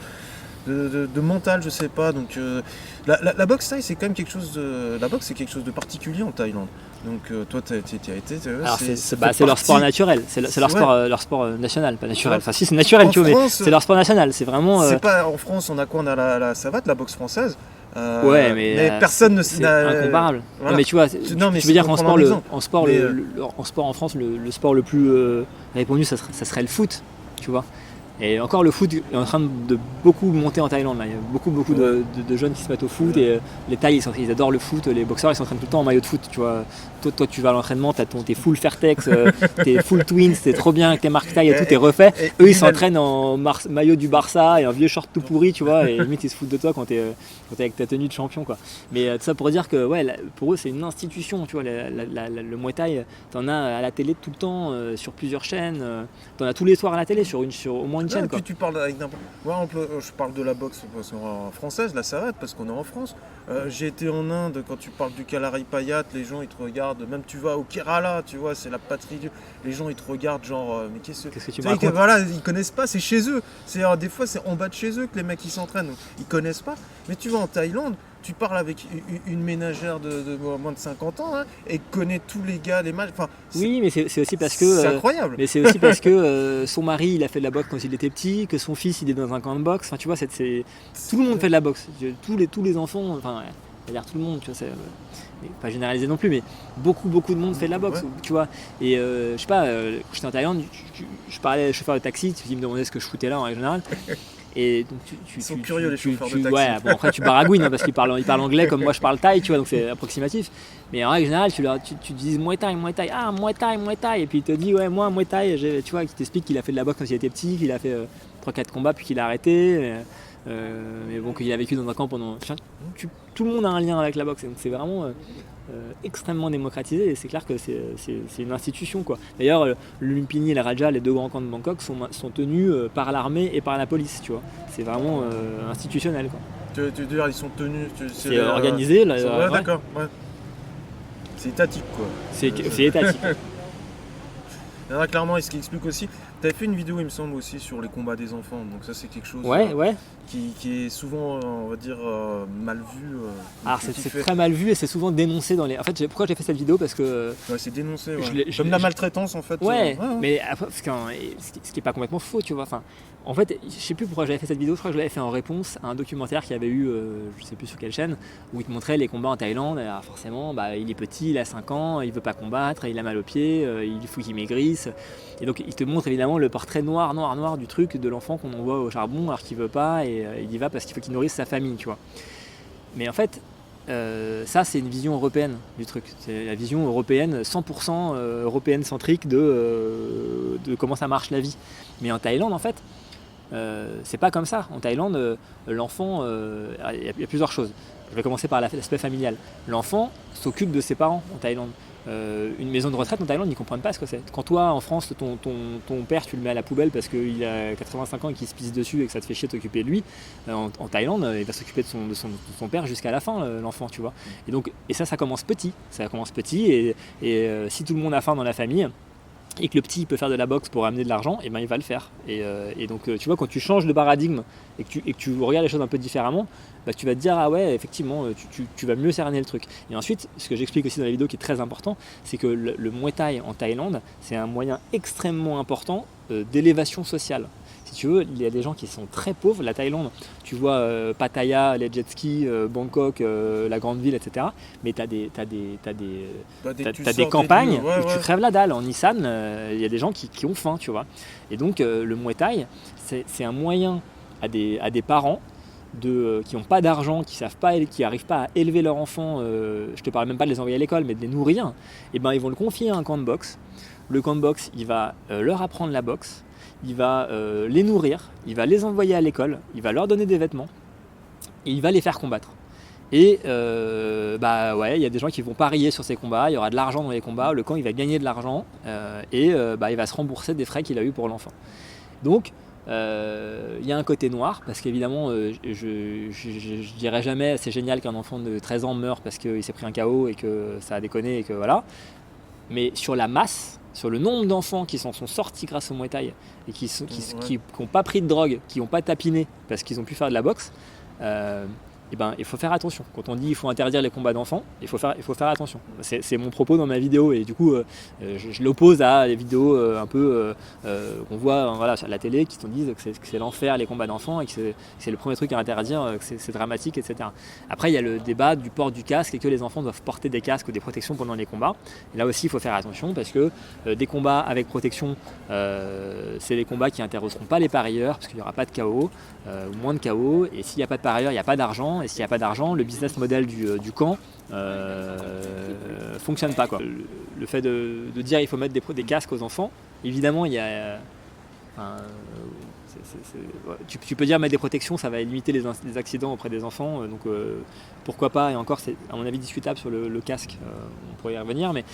[SPEAKER 3] mental, je sais pas. Donc la boxe thaï c'est quand même quelque chose de particulier en Thaïlande. Donc toi tu as été.
[SPEAKER 2] Alors c'est leur sport naturel, c'est leur sport national, pas naturel. Enfin si c'est naturel, tu vois, mais c'est leur sport national. C'est vraiment.
[SPEAKER 3] C'est pas en France, on a quoi? On a la savate, la boxe française.
[SPEAKER 2] Ouais, mais
[SPEAKER 3] personne ne
[SPEAKER 2] c'est incomparable. Voilà. Non, mais tu vois, tu veux dire qu'en sport, en France, le sport le plus répandu, ça serait le foot, tu vois. Et encore le foot est en train de beaucoup monter en Thaïlande. Là. Il y a beaucoup de jeunes qui se mettent au foot et les Thaïs ils adorent le foot. Les boxeurs ils s'entraînent tout le temps en maillot de foot. Tu vois. Toi tu vas à l'entraînement, t'es full Fairtex, t'es full Twins, t'es trop bien avec tes marques taille et tout, t'es refait. Eux ils s'entraînent en maillot du Barça et un vieux short tout pourri, tu vois. Et limite ils se foutent de toi quand t'es avec ta tenue de champion, quoi. Mais tout ça pour dire que pour eux c'est une institution. Tu vois, le Muay Thai, t'en as à la télé tout le temps sur plusieurs chaînes. T'en as tous les soirs à la télé sur au moins une tienne.
[SPEAKER 3] Et
[SPEAKER 2] Quoi.
[SPEAKER 3] puis tu parles avec n'importe. Moi, je parle de la boxe française, là ça arrête parce qu'on est en France. J'ai été en Inde, quand tu parles du Kalaripayat, les gens ils te regardent, même tu vas au Kerala, tu vois, c'est la patrie du. Les gens ils te regardent genre, mais qu'est-ce
[SPEAKER 2] que tu me
[SPEAKER 3] sais,
[SPEAKER 2] racontes ?
[SPEAKER 3] voilà, ils connaissent pas, c'est chez eux. Des fois c'est en bas de chez eux que les mecs ils s'entraînent, donc, ils connaissent pas. Mais tu vas en Thaïlande, tu parles avec une ménagère de moins de 50 ans hein, et connaît tous les gars, les matchs. Enfin,
[SPEAKER 2] oui, mais c'est aussi parce que.
[SPEAKER 3] C'est incroyable.
[SPEAKER 2] Mais c'est aussi parce que son mari il a fait de la boxe quand il était petit, que son fils il est dans un camp de boxe. Enfin, tu vois, tout le monde fait de la boxe. Tous les enfants, enfin, c'est-à-dire tout le monde, tu vois, pas généralisé non plus, mais beaucoup de monde fait de la boxe, tu vois. Et je sais pas, quand j'étais en Thaïlande, je parlais au chauffeur de taxi, il me demandait ce que je foutais là en règle générale. Et donc
[SPEAKER 3] ils sont curieux les chauffeurs de taxi.
[SPEAKER 2] Ouais, bon, après tu baragouines hein, parce qu'ils parlent anglais comme moi je parle thaï, tu vois, donc c'est approximatif. Mais en règle générale, tu dis Muay Thai, ah Muay Thai, et puis il te dit ouais moi Muay Thai, tu vois, qui t'explique qu'il a fait de la boxe quand il était petit, qu'il a fait 3-4 combats puis qu'il a arrêté. Mais bon, qu'il a vécu dans un camp pendant. Tout le monde a un lien avec la boxe, donc c'est vraiment extrêmement démocratisé et c'est clair que c'est une institution quoi. D'ailleurs, le Lumpini et le Raja, les deux grands camps de Bangkok, sont tenus par l'armée et par la police, tu vois. C'est vraiment institutionnel quoi.
[SPEAKER 3] Tu veux dire, ils sont tenus.
[SPEAKER 2] C'est organisé. Là,
[SPEAKER 3] ouais, d'accord. Ouais. C'est étatique quoi.
[SPEAKER 2] C'est étatique.
[SPEAKER 3] Là, clairement, et ce qui explique aussi, tu avais fait une vidéo, il me semble, aussi sur les combats des enfants. Donc ça, c'est quelque chose qui est souvent, on va dire, mal vu.
[SPEAKER 2] Alors c'est très mal vu et c'est souvent dénoncé dans les... En fait, pourquoi j'ai fait cette vidéo ? Parce que...
[SPEAKER 3] Ouais, c'est dénoncé, comme la maltraitance, en fait.
[SPEAKER 2] Ouais, mais après, ce qui n'est pas complètement faux, tu vois. Enfin, en fait, je sais plus pourquoi j'avais fait cette vidéo, je crois que je l'avais fait en réponse à un documentaire qu'il y avait eu, je sais plus sur quelle chaîne, où il te montrait les combats en Thaïlande. Alors forcément, il est petit, il a 5 ans, il veut pas combattre, il a mal aux pieds, il faut qu'il maigrisse. Et donc il te montre évidemment le portrait noir du truc de l'enfant qu'on envoie au charbon alors qu'il veut pas et il y va parce qu'il faut qu'il nourrisse sa famille, tu vois. Mais en fait, ça c'est une vision européenne du truc. C'est la vision européenne, 100% européenne centrique de comment ça marche la vie. Mais en Thaïlande en fait, c'est pas comme ça. En Thaïlande, l'enfant, il y a plusieurs choses. Je vais commencer par l'aspect familial. L'enfant s'occupe de ses parents en Thaïlande. Une maison de retraite en Thaïlande, ils ne comprennent pas ce que c'est. Quand toi, en France, ton père, tu le mets à la poubelle parce qu'il a 85 ans et qu'il se pisse dessus et que ça te fait chier de t'occuper de lui, en Thaïlande, il va s'occuper de son père jusqu'à la fin, l'enfant, tu vois. Et ça commence petit. Ça commence petit et si tout le monde a faim dans la famille, et que le petit peut faire de la boxe pour amener de l'argent, et ben il va le faire. Et donc tu vois, quand tu changes de paradigme et que tu regardes les choses un peu différemment, tu vas te dire ah ouais effectivement tu vas mieux cerner le truc. Et ensuite, ce que j'explique aussi dans la vidéo qui est très important, c'est que le Muay Thai en Thaïlande, c'est un moyen extrêmement important d'élévation sociale. Si tu veux, il y a des gens qui sont très pauvres. La Thaïlande, tu vois Pattaya, les jet skis, Bangkok, la grande ville, etc. Mais tu as des campagnes où tu crèves la dalle. En Nissan, il y a des gens qui ont faim, tu vois. Et donc le Muay Thai, c'est un moyen à des parents qui n'ont pas d'argent, qui n'arrivent pas à élever leur enfant, je te parle même pas de les envoyer à l'école, mais de les nourrir, et ben ils vont le confier à un camp de boxe. Le camp de boxe, il va leur apprendre la boxe, il va les nourrir, il va les envoyer à l'école, il va leur donner des vêtements, et il va les faire combattre. Et il y a des gens qui vont parier sur ces combats, il y aura de l'argent dans les combats, le camp il va gagner de l'argent, il va se rembourser des frais qu'il a eu pour l'enfant. Donc, il y a un côté noir parce qu'évidemment je dirais jamais c'est génial qu'un enfant de 13 ans meure parce qu'il s'est pris un KO et que ça a déconné et que voilà, mais sur la masse, sur le nombre d'enfants qui s'en sont sortis grâce au Muay Thai et qui n'ont pas pris de drogue, qui n'ont pas tapiné parce qu'ils ont pu faire de la boxe, il faut faire attention. Quand on dit qu'il faut interdire les combats d'enfants, il faut faire attention. C'est mon propos dans ma vidéo et du coup je l'oppose à les vidéos un peu qu'on voit à la télé qui te disent que c'est l'enfer les combats d'enfants et que c'est le premier truc à interdire, que c'est dramatique, etc. Après il y a le débat du port du casque et que les enfants doivent porter des casques ou des protections pendant les combats. Et là aussi il faut faire attention parce que des combats avec protection, c'est les combats qui n'intéresseront pas les parieurs parce qu'il n'y aura pas de KO ou moins de KO, et s'il n'y a pas de parieurs il n'y a pas d'argent. Et s'il n'y a pas d'argent, le business model du camp fonctionne pas, quoi. Le fait de dire il faut mettre des casques aux enfants, évidemment il y a... tu peux dire mettre des protections, ça va limiter les accidents auprès des enfants, donc pourquoi pas, et encore c'est à mon avis discutable sur le casque, on pourrait y revenir, mais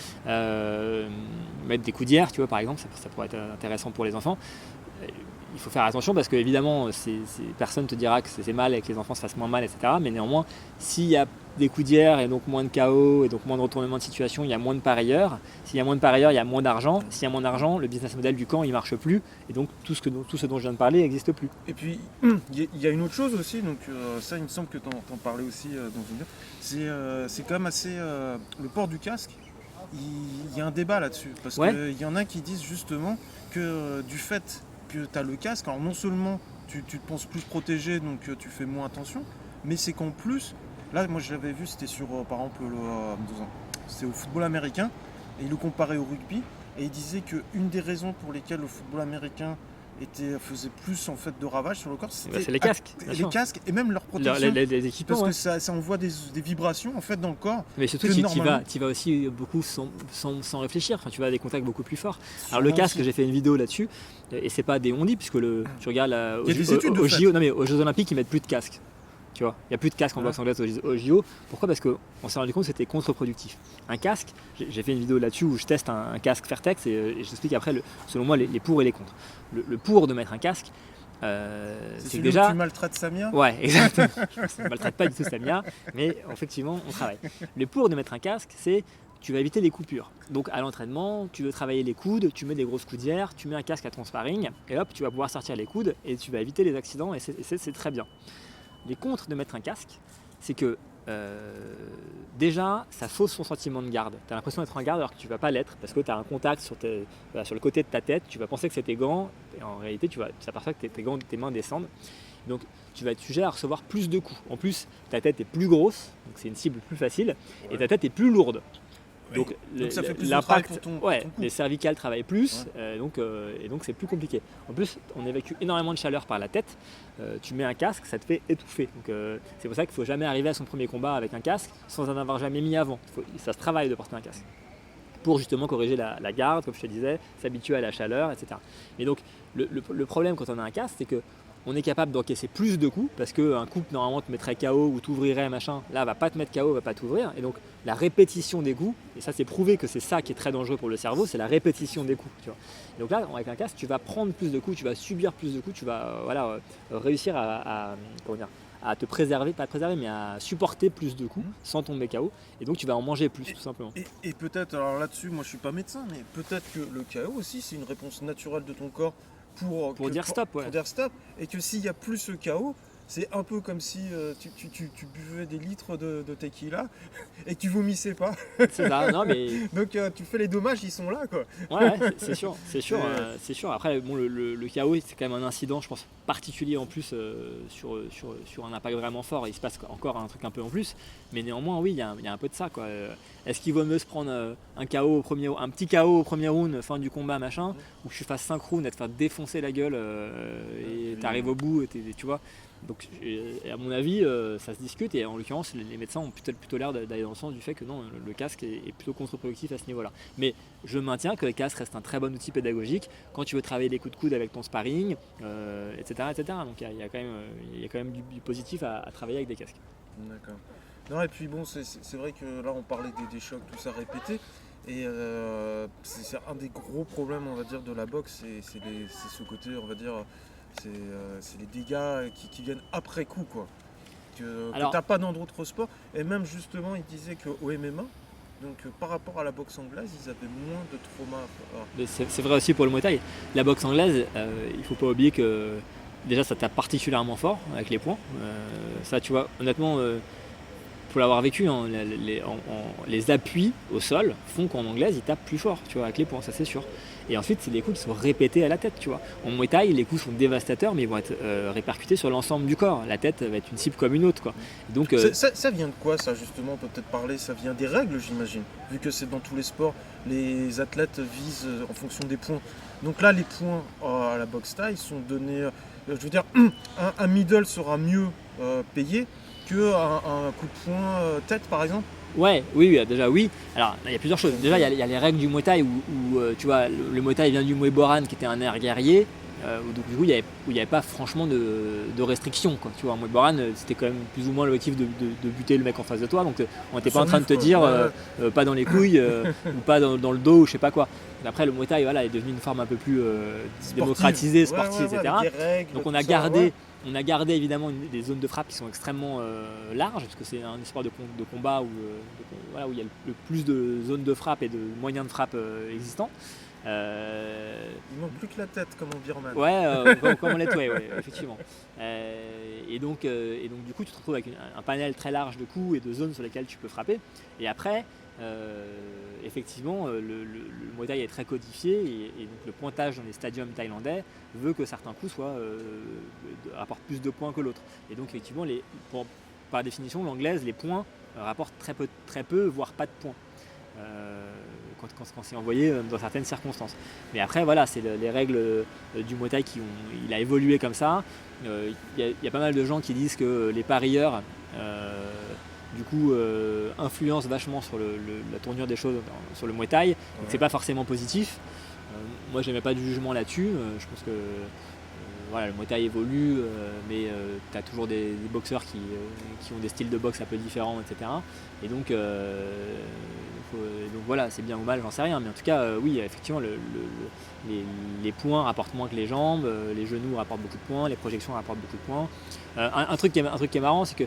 [SPEAKER 2] mettre des coudières, tu vois, par exemple, ça pourrait être intéressant pour les enfants. il faut faire attention parce que évidemment, personne ne te dira que c'est mal et que les enfants se fassent moins mal, etc. Mais néanmoins, s'il y a des coups d'hier et donc moins de chaos et donc moins de retournement de situation, il y a moins de parieurs. S'il y a moins de parieurs, il y a moins d'argent. S'il y a moins d'argent, le business model du camp, il ne marche plus. Et donc tout ce dont je viens de parler n'existe plus.
[SPEAKER 3] Et puis, il y a une autre chose aussi, donc ça, il me semble que tu en parlais aussi dans une vidéo. C'est quand même assez... le port du casque, il y a un débat là-dessus. Parce qu'il y en a qui disent justement que du fait que tu as le casque, alors non seulement tu te penses plus protégé, donc tu fais moins attention, mais c'est qu'en plus... Là, moi, je l'avais vu, c'était sur, par exemple, c'était au football américain, et il le comparait au rugby, et il disait qu'une des raisons pour lesquelles le football américain faisait plus en fait de ravages sur le corps,
[SPEAKER 2] c'est les casques.
[SPEAKER 3] Les casques et même leur protection.
[SPEAKER 2] Les équipements.
[SPEAKER 3] Parce que ça envoie des vibrations en fait dans le corps.
[SPEAKER 2] Mais surtout, tu vas aussi beaucoup sans réfléchir. Enfin, tu vas à des contacts beaucoup plus forts. Alors le casque, j'ai fait une vidéo là-dessus, et c'est pas des on-dit, puisque tu regardes aux Jeux Olympiques, ils mettent plus de casques. Tu vois, il n'y a plus de casque en boxe anglaise au JO. Pourquoi ? Parce qu'on s'est rendu compte que c'était contre-productif. Un casque, j'ai fait une vidéo là-dessus où je teste un casque Fairtex et je t'explique après, selon moi, les pour et les contre. Le pour de mettre un casque,
[SPEAKER 3] c'est déjà... où tu maltraites Samia ?
[SPEAKER 2] Ouais, exactement. Je ne maltraite pas du tout Samia, mais effectivement, on travaille. Le pour de mettre un casque, c'est tu vas éviter les coupures. Donc à l'entraînement, tu veux travailler les coudes, tu mets des grosses coudières, tu mets un casque à ton sparring, et hop, tu vas pouvoir sortir les coudes et tu vas éviter les accidents, et c'est très bien. Les contres de mettre un casque, c'est que déjà, ça fausse son sentiment de garde. Tu as l'impression d'être en garde alors que tu ne vas pas l'être parce que tu as un contact sur le côté de ta tête. Tu vas penser que c'est tes gants et en réalité, tu t'aperçois que tes mains descendent. Donc, tu vas être sujet à recevoir plus de coups. En plus, ta tête est plus grosse, donc c'est une cible plus facile, et ta tête est plus lourde. Donc,
[SPEAKER 3] ça fait plus l'impact pour ton
[SPEAKER 2] les cervicales travaillent plus, et donc c'est plus compliqué. En plus, on évacue énormément de chaleur par la tête. Tu mets un casque, ça te fait étouffer. Donc c'est pour ça qu'il ne faut jamais arriver à son premier combat avec un casque sans en avoir jamais mis avant. Ça se travaille de porter un casque pour justement corriger la garde, comme je te disais, s'habituer à la chaleur, etc. Mais donc le problème quand on a un casque, c'est que on est capable d'encaisser plus de coups parce qu'un coup normalement te mettrait KO ou t'ouvrirait machin, là va pas te mettre KO, va pas t'ouvrir, et donc la répétition des coups, et ça c'est prouvé que c'est ça qui est très dangereux pour le cerveau, c'est la répétition des coups, tu vois. Et donc là avec un casque tu vas prendre plus de coups, tu vas subir plus de coups, tu vas réussir à te préserver, pas te préserver, mais à supporter plus de coups sans tomber KO, et donc tu vas en manger plus tout simplement.
[SPEAKER 3] Et peut-être, alors là-dessus moi je suis pas médecin, mais peut-être que le KO aussi c'est une réponse naturelle de ton corps pour
[SPEAKER 2] dire stop,
[SPEAKER 3] pour dire stop, et que s'il y a plus ce chaos, c'est un peu comme si tu buvais des litres de tequila et que tu vomissais pas.
[SPEAKER 2] C'est ça, non mais...
[SPEAKER 3] Donc tu fais les dommages, ils sont là quoi.
[SPEAKER 2] Ouais, c'est sûr. Après bon, le chaos c'est quand même un incident, je pense, particulier en plus sur un impact vraiment fort. Il se passe encore un truc un peu en plus, mais néanmoins oui, il y a un peu de ça quoi. Est-ce qu'il vaut mieux se prendre un petit KO au premier round, fin du combat machin, ou que je fasse 5 rounds et te faire défoncer la gueule et t'arrives au bout et tu vois. Donc à mon avis ça se discute, et en l'occurrence les médecins ont plutôt l'air d'aller dans le sens du fait que non, le casque est plutôt contre-productif à ce niveau là. Mais je maintiens que le casque reste un très bon outil pédagogique quand tu veux travailler les coups de coude avec ton sparring, etc. Donc il y a quand même du positif à travailler avec des casques.
[SPEAKER 3] D'accord. Non, et puis bon, c'est vrai que là on parlait des chocs, tout ça répété, et c'est un des gros problèmes on va dire de la boxe, c'est ce côté on va dire, c'est les dégâts qui viennent après coup quoi, que t'as pas dans d'autres sports. Et même justement il disait qu'au MMA, donc par rapport à la boxe anglaise, ils avaient moins de trauma.
[SPEAKER 2] C'est vrai aussi pour le Muay Thai. La boxe anglaise, il faut pas oublier que déjà ça tape particulièrement fort avec les poings. Ça tu vois, honnêtement, pour l'avoir vécu, hein, les appuis au sol font qu'en anglaise ils tapent plus fort, tu vois, avec les poings, ça c'est sûr. Et ensuite c'est des coups qui sont répétés à la tête, tu vois. En Muay Thai les coups sont dévastateurs, mais ils vont être répercutés sur l'ensemble du corps. La tête va être une cible comme une autre quoi. Donc,
[SPEAKER 3] ça vient de quoi ça justement? On peut peut-être parler, ça vient des règles j'imagine, vu que c'est dans tous les sports, les athlètes visent en fonction des points. Donc là les points à la boxe thaï sont donnés, je veux dire un middle sera mieux payé qu'un coup de poing tête par exemple.
[SPEAKER 2] Oui, déjà oui. Alors il y a plusieurs choses. Déjà il y a les règles du Muay Thai où tu vois, le Muay Thai vient du Muay Boran qui était un art guerrier. où du coup il n'y avait pas franchement de restrictions, quoi. Tu vois, en Muay Boran, c'était quand même plus ou moins l'objectif de buter le mec en face de toi, donc on n'était pas en train de te dire pas dans les couilles ou pas dans le dos ou je sais pas quoi. Et après le Muay Thai voilà, est devenu une forme un peu plus démocratisée, sportive, etc.
[SPEAKER 3] Règles,
[SPEAKER 2] donc on a gardé évidemment des zones de frappe qui sont extrêmement larges, parce que c'est un sport de combat où il y a le plus de zones de frappe et de moyens de frappe existants.
[SPEAKER 3] Il manque plus que la tête comme en Birman.
[SPEAKER 2] Ouais, comme on l'a ouais, effectivement. Et donc du coup tu te retrouves avec un panel très large de coups et de zones sur lesquelles tu peux frapper. Et après, effectivement, le Muay Thai est très codifié et donc le pointage dans les stadiums thaïlandais veut que certains coups rapportent plus de points que l'autre. Et donc effectivement, par définition, l'anglaise, les points rapportent très peu, voire pas de points. Quand c'est envoyé dans certaines circonstances. Mais après, voilà, c'est les règles du Muay Thai il a évolué comme ça. Il y a pas mal de gens qui disent que les parieurs du coup influencent vachement sur la tournure des choses sur le Muay Thai, donc c'est pas forcément positif. Moi je n'aimais pas du jugement là-dessus, je pense que voilà, le Muay Thai évolue, mais tu as toujours des boxeurs qui ont des styles de boxe un peu différents, etc. Et donc voilà, c'est bien ou mal, j'en sais rien, mais en tout cas oui, effectivement les points rapportent moins que les jambes, les genoux rapportent beaucoup de points, les projections rapportent beaucoup de points. Un truc qui est marrant, c'est que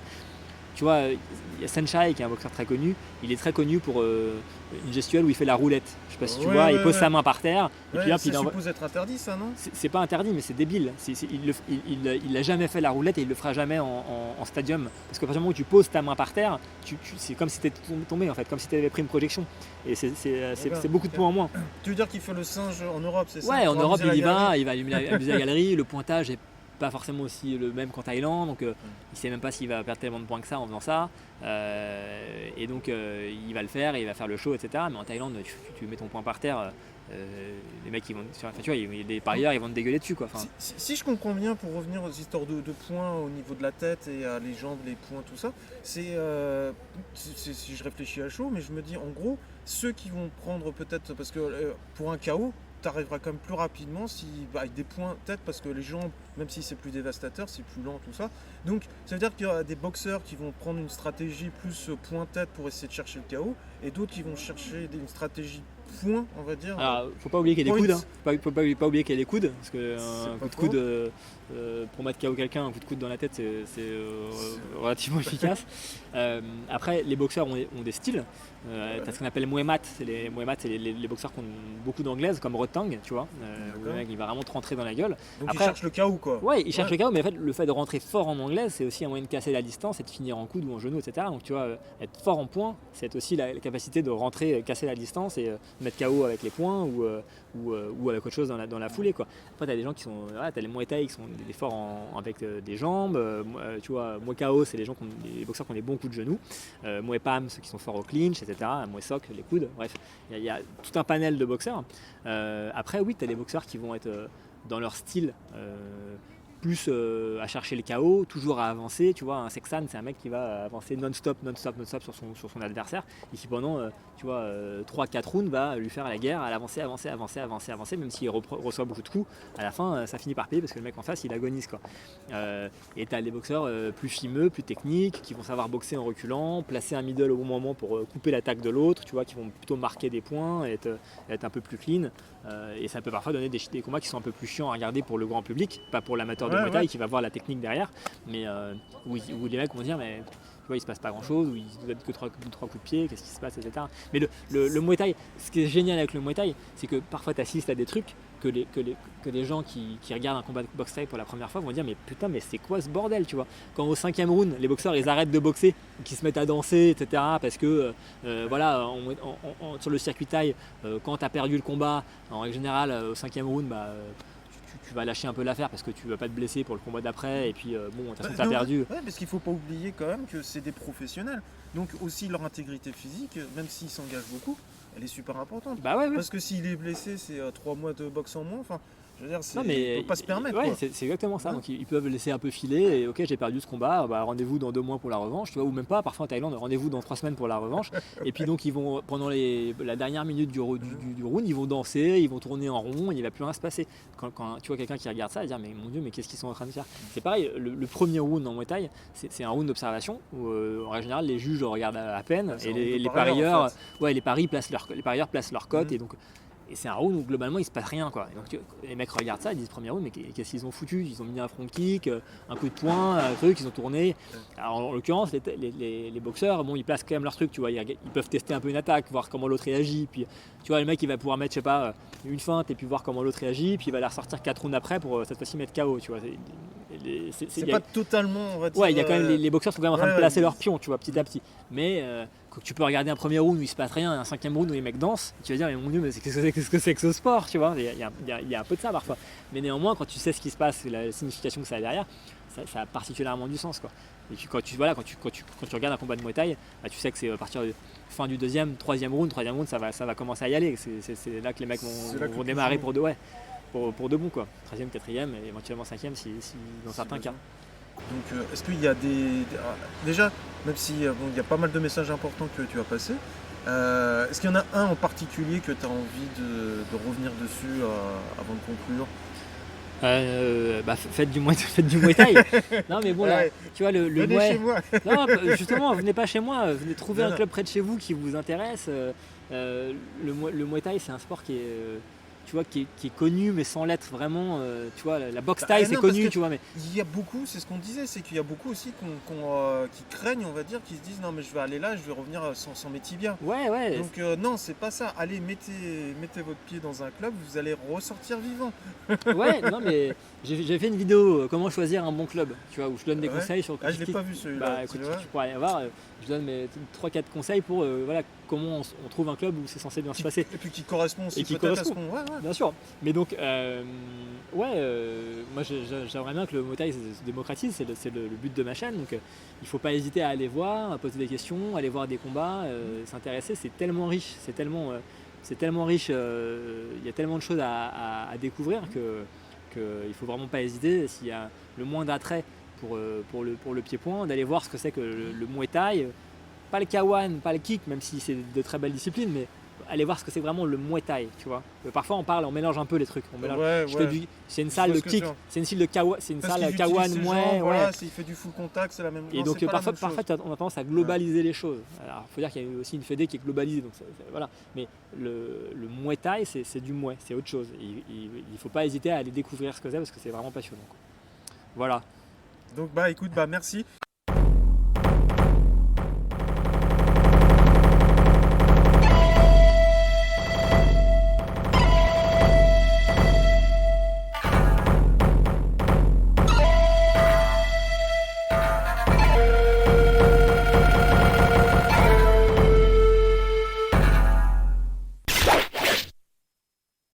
[SPEAKER 2] tu vois, il y a Senshai qui est un boxeur très connu, il est très connu pour une gestuelle où il fait la roulette. Je sais pas si tu vois, il pose sa main par terre. Et puis
[SPEAKER 3] c'est supposé être interdit ça, non?
[SPEAKER 2] C'est pas interdit, mais c'est débile. Il n'a jamais fait la roulette et il le fera jamais en stadium. Parce qu'à partir du moment où tu poses ta main par terre, c'est comme si tu étais tombé en fait, comme si tu avais pris une projection. Et c'est beaucoup de points en moins.
[SPEAKER 3] Tu veux dire qu'il fait le singe en Europe, c'est ça?
[SPEAKER 2] Ouais, en Europe il va amuser la galerie, le pointage est pas forcément aussi le même qu'en Thaïlande, donc il sait même pas s'il va perdre tellement de points que ça en faisant ça, et donc il va le faire et il va faire le show, etc. Mais en Thaïlande, tu mets ton point par terre, les mecs ils vont, tu vois, les parieurs ils vont te dégueuler dessus, quoi.
[SPEAKER 3] Si je comprends bien, pour revenir aux histoires de points au niveau de la tête et les jambes, les points, tout ça, c'est si je réfléchis à chaud, mais je me dis en gros ceux qui vont prendre peut-être, parce que pour un KO tu arriveras quand même plus rapidement avec des points tête, parce que les jambes, même si c'est plus dévastateur, c'est plus lent, tout ça. Donc ça veut dire qu'il y a des boxeurs qui vont prendre une stratégie plus point tête pour essayer de chercher le KO, et d'autres qui vont chercher une stratégie point, on va dire.
[SPEAKER 2] Alors, faut pas oublier qu'il y a des coudes, hein. Faut pas oublier qu'il y a des coudes, parce que un coup de coude pour mettre KO quelqu'un, un coup de coude dans la tête, c'est relativement efficace. Après, les boxeurs ont des styles. T'as ce qu'on appelle Muay Mat. Les Muay Mat, c'est les boxeurs qui ont beaucoup d'anglaises, comme Rotang, tu vois. Où le mec il va vraiment te rentrer dans la gueule.
[SPEAKER 3] Donc après, il cherche le KO, quoi.
[SPEAKER 2] Ouais, il cherche le KO, mais en fait, le fait de rentrer fort en anglaise, c'est aussi un moyen de casser la distance et de finir en coude ou en genou, etc. Donc tu vois, être fort en poing, c'est aussi la capacité de rentrer, casser la distance et mettre KO avec les poings ou avec autre chose dans la foulée, quoi. Après, t'as des gens qui sont, t'as les Muay Thai qui sont des forts avec des jambes. Tu vois, Muay KO, c'est les boxeurs qui ont des bons coups de genoux. Muay Pam, ceux qui sont forts au clinch, etc. Muay Sok, les coudes. Bref, il y a tout un panel de boxeurs. Après, oui, t'as des boxeurs qui vont être dans leur style. Plus à chercher le KO, toujours à avancer. Tu vois, un Sexan, c'est un mec qui va avancer non-stop sur son adversaire, et qui pendant 3-4 rounds va lui faire la guerre, à l'avancer, avancer, même s'il reçoit beaucoup de coups. À la fin, ça finit par payer parce que le mec en face, il agonise, quoi. Et tu as des boxeurs plus fimeux, plus techniques, qui vont savoir boxer en reculant, placer un middle au bon moment pour couper l'attaque de l'autre, tu vois, qui vont plutôt marquer des points, être un peu plus clean. Et ça peut parfois donner des combats qui sont un peu plus chiants à regarder pour le grand public, pas pour l'amateur de Muay Thai qui va voir la technique derrière, mais où les mecs vont dire mais tu vois, il se passe pas grand chose, où il ne donne que 3 coups de pied, qu'est-ce qui se passe, etc. Mais le Muay Thai, ce qui est génial avec le Muay Thai, c'est que parfois tu assistes à des trucs que les gens qui regardent un combat de boxe thaï pour la première fois vont dire mais putain, mais c'est quoi ce bordel, tu vois. Quand au 5e round les boxeurs ils arrêtent de boxer, qu'ils se mettent à danser, etc. parce que voilà, sur le circuit thaï, quand tu as perdu le combat, en règle générale au 5e round, tu vas lâcher un peu l'affaire parce que tu vas pas te blesser pour le combat d'après, et puis bon, de toute façon t'as perdu.
[SPEAKER 3] Ouais, parce qu'il faut pas oublier quand même que c'est des professionnels, donc aussi leur intégrité physique, même s'ils s'engagent beaucoup, elle est super importante.
[SPEAKER 2] Bah ouais.
[SPEAKER 3] Parce que s'il est blessé, c'est 3 mois de boxe en moins. Enfin, Je veux dire,
[SPEAKER 2] Non, mais
[SPEAKER 3] ils ne peuvent pas se permettre.
[SPEAKER 2] ouais,
[SPEAKER 3] Quoi.
[SPEAKER 2] c'est exactement ça.
[SPEAKER 3] Ouais.
[SPEAKER 2] Donc ils peuvent laisser un peu filer et ok, j'ai perdu ce combat, bah, rendez-vous dans 2 mois pour la revanche, tu vois, ou même pas, parfois en Thaïlande, rendez-vous dans 3 semaines pour la revanche. Et puis donc ils vont, pendant la dernière minute du round, ils vont danser, ils vont tourner en rond, il ne va plus rien se passer. Quand tu vois quelqu'un qui regarde ça, il va dire mais mon Dieu, mais qu'est-ce qu'ils sont en train de faire? C'est pareil, le premier round en Muay Thai, c'est un round d'observation où en règle générale les juges regardent à peine
[SPEAKER 3] C'est
[SPEAKER 2] et
[SPEAKER 3] un round de
[SPEAKER 2] les
[SPEAKER 3] parieurs,
[SPEAKER 2] parieurs,
[SPEAKER 3] en fait.
[SPEAKER 2] ouais, les parieurs placent leur cote et donc. Et c'est un round où globalement il se passe rien quoi. Et donc les mecs regardent ça, ils disent premier round, mais qu'est-ce qu'ils ont foutu? Ils ont mis un front kick, un coup de poing, un truc, ils ont tourné. Alors en l'occurrence, les boxeurs, bon, ils placent quand même leur truc, tu vois, ils peuvent tester un peu une attaque, voir comment l'autre réagit. Puis tu vois, le mec il va pouvoir mettre, je sais pas, une feinte et puis voir comment l'autre réagit, puis il va la ressortir 4 rounds après pour cette fois-ci mettre KO, tu vois.
[SPEAKER 3] C'est pas totalement, on va dire.
[SPEAKER 2] Ouais, il y a quand même les boxeurs sont quand même en train de placer
[SPEAKER 3] ouais,
[SPEAKER 2] leurs pions, tu vois, petit à petit. Mais quand tu peux regarder un premier round où il se passe rien, un 5e round où les mecs dansent, tu vas dire mais mon Dieu, mais qu'est-ce que c'est que ce sport, tu vois. Il y a un peu de ça parfois. Mais néanmoins, quand tu sais ce qui se passe, la signification que ça a derrière, ça a particulièrement du sens, quoi. Et puis quand tu regardes un combat de Muay Thai, bah, tu sais que c'est à partir de fin du 2e, 3e round, ça va commencer à y aller. C'est là que les mecs vont démarrer pour de bon, quoi. 3e, 4e et éventuellement 5e si dans certains cas.
[SPEAKER 3] Donc est-ce qu'il y a déjà, même si bon, il y a pas mal de messages importants que tu as passés, est-ce qu'il y en a un en particulier que tu as envie de revenir dessus avant de conclure?
[SPEAKER 2] Bah, faites du Muay Thai. Non mais bon là,
[SPEAKER 3] Ouais.
[SPEAKER 2] tu vois le
[SPEAKER 3] Venez
[SPEAKER 2] Muay.
[SPEAKER 3] chez moi.
[SPEAKER 2] Non, justement, venez pas chez moi, venez trouver
[SPEAKER 3] Non,
[SPEAKER 2] un
[SPEAKER 3] non.
[SPEAKER 2] club près de chez vous qui vous intéresse. Le Muay Thai, c'est un sport qui est, tu vois, qui est connu mais sans l'être vraiment. Tu vois, la boxe Thai, c'est
[SPEAKER 3] non, parce
[SPEAKER 2] connu,
[SPEAKER 3] que
[SPEAKER 2] tu vois, mais
[SPEAKER 3] Il y a beaucoup, c'est ce qu'on disait, c'est qu'il y a beaucoup aussi qui craignent, on va dire, qui se disent non mais je vais aller là, je vais revenir sans mes tibias.
[SPEAKER 2] ouais.
[SPEAKER 3] Donc non, c'est pas ça. Allez, mettez votre pied dans un club, vous allez ressortir vivant.
[SPEAKER 2] Ouais, non mais j'ai fait une vidéo comment choisir un bon club, tu vois, où je donne des
[SPEAKER 3] Ouais.
[SPEAKER 2] conseils sur
[SPEAKER 3] Ah, je l'ai pas vu celui-là.
[SPEAKER 2] Bah écoute,
[SPEAKER 3] tu vois.
[SPEAKER 2] tu pourras aller voir, je donne mes 3-4 conseils pour voilà, comment on trouve un club où c'est censé bien se passer.
[SPEAKER 3] Et puis qui correspond aussi
[SPEAKER 2] Et qui
[SPEAKER 3] peut-être à ce
[SPEAKER 2] correspond.
[SPEAKER 3] qu'on. Ouais.
[SPEAKER 2] Bien sûr. Mais donc, moi j'aimerais bien que le Muay Thai se démocratise, c'est le but de ma chaîne. Donc il ne faut pas hésiter à aller voir, à poser des questions, aller voir des combats, s'intéresser. C'est tellement riche, c'est tellement riche, il y a tellement de choses à découvrir qu'il ne faut vraiment pas hésiter. S'il y a le moindre attrait pour le pied-point, d'aller voir ce que c'est que le Muay Thai. Pas le K1, pas le kick, même si c'est de très belles disciplines, mais aller voir ce que c'est vraiment le Muay Thai, tu vois. Parfois on mélange un peu les trucs. C'est une salle de kick, c'est une salle de K1, c'est une salle K1 Muay.
[SPEAKER 3] Voilà, s'il fait du full contact, c'est la même chose.
[SPEAKER 2] Et donc parfois on a tendance à globaliser les choses. Alors il faut dire qu'il y a aussi une fédé qui est globalisée, donc voilà. Mais le Muay Thai c'est du Muay, c'est autre chose. Il ne faut pas hésiter à aller découvrir ce que c'est parce que c'est vraiment passionnant, quoi. Voilà.
[SPEAKER 3] Donc écoute, merci.